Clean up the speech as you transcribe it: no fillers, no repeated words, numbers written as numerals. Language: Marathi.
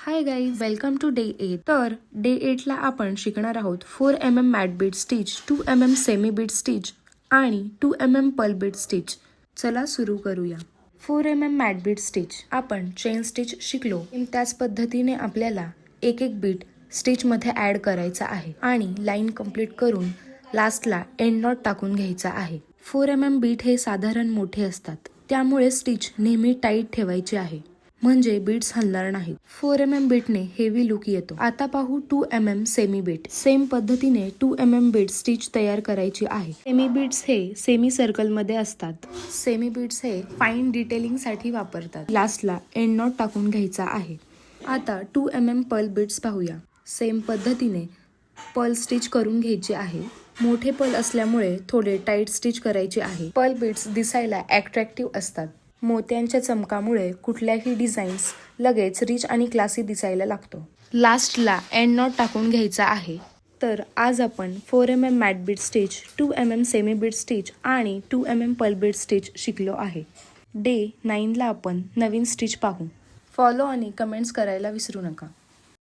High guys, welcome to day 8. तर डे 8 ला आपण शिकणार आहोत 4 mm mat beat stitch, 2 mm semi beat stitch आणि 2 mm पर्ल बीट स्टिच. चला सुरू करूया. 4 mm मॅट बीट स्टिच आपण चेन स्टिच शिकलो. त्याच पद्धतीने आपल्याला एक एक बीट स्टिच मध्ये ऍड करायचा आहे आणि लाईन कंप्लीट करून लास्टला एंड नॉट टाकून घ्यायचा आहे. 4 mm बीट हे साधारण मोठे असतात, त्यामुळे स्टिच नेहमी टाईट ठेवायची आहे, म्हणजे बीट्स हलणार नाहीत. 4 mm बीटने हेवी लुक येतो. आता पाहू 2 mm सेमी बीट. सेम पद्धतीने 2 mm बीट स्टिच तयार करायची आहे. सेमी बीट्स हे सेमी सर्कल मध्ये असतात. सेमी बीट्स हे फाईन डिटेलिंग साठी वापरतात. लास्टला एंड नॉट टाकून घ्यायचा आहे. आता 2 mm पर्ल बीट्स पाहूया. सेम पद्धतीने पर्ल स्टिच करून घ्यायचे आहे. मोठे पर्ल असल्यामुळे थोडे टाईट स्टिच करायचे आहे. पर्ल बीट्स दिसायला अट्रॅक्टिव्ह असतात. मोत्यांच्या चमकामुळे कुठल्याही डिझाईन्स लगेच रिच आणि क्लासी दिसायला लागतो. लास्टला एंड नॉट टाकून घ्यायचा आहे. तर आज आपण 4 mm mat beat stitch, 2 mm semi beat stitch आणि 2 mm पर्ल बीट स्टिच शिकलो आहे. डे 9 ला आपण नवीन स्टिच पाहू. फॉलो आणि कमेंट्स करायला विसरू नका.